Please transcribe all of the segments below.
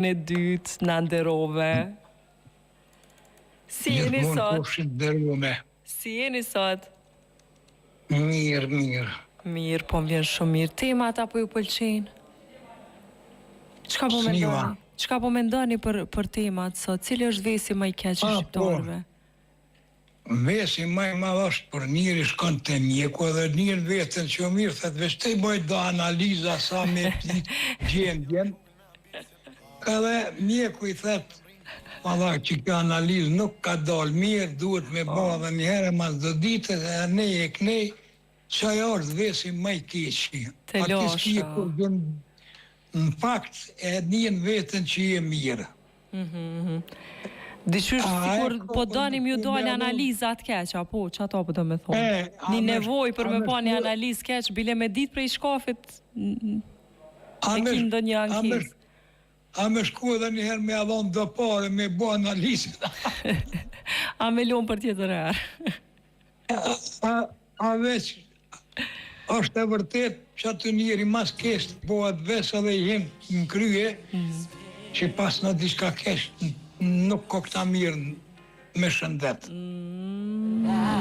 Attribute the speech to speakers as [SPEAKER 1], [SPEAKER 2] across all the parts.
[SPEAKER 1] Në dytë, në nderove. Si jeni sot? Si jeni sot?
[SPEAKER 2] Mirë.
[SPEAKER 1] Mirë, po më vjen shumë mirë. Temat apo ju pëlqejnë? Çka po mendoni? Çka po mendoni për temat sot? Cili është vesi më i keq i shqiptarëve?
[SPEAKER 2] Vesi më i madh është për njëri shkon te mjeku dhe njëri vetën që mirë thot veç te bëj do analiza sa me gjendjen. Edhe mjeku i thot valla që kjo analizë nuk ka dalë mirë, duhet me bë edhe një herë mas do ditë dhe ne e knej çaj është vesi më i keq.
[SPEAKER 1] Te losha.
[SPEAKER 2] Në fakt e njën vetën që je mirë.
[SPEAKER 1] Dyqysh sikur po donim ju dole analizat keq, apo që ato po do me thonë? Një nevoj për me pa një analizë keq, bile me ditë prej shkafit e ki ndo një ankesë.
[SPEAKER 2] A me shku edhe njëherë me adhon do pare, me bo analizë.
[SPEAKER 1] A me lonë për tjetër herë.
[SPEAKER 2] A veç, është e vërtet që atë njëri mas kesë bëhat vesë edhe i jenë në krye, që pas në diçka keshë nuk ko këta mirë me shëndet.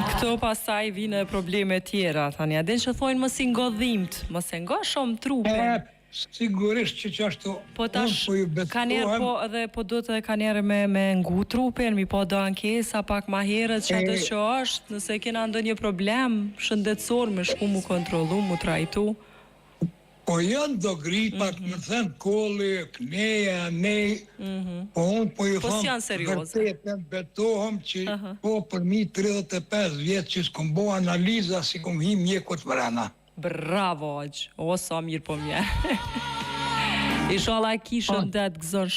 [SPEAKER 1] Këto pasaj vine probleme tjera, tani. A den që thojnë mos i ngodhimt, mos e ngo shumë trupin.
[SPEAKER 2] Sigurisht që ashtu
[SPEAKER 1] po tash ka njerë po edhe po do të ka njerë me ngu trupin, mi po do ankesa pak ma herët që atë që është, nëse kena ndo një problem shëndetësor me shku mu kontrolu, mu trajtu.
[SPEAKER 2] Po janë do gripat, më thënë kolli, kneja, nej, po unë po ju thonë vërtetën betohëm që po për mi 35 vjetë që s'kom bo analiza si kom hi mjekut mrena.
[SPEAKER 1] Bravo, aqë. O, sa mirë po mje. Ishala kishën det gëzon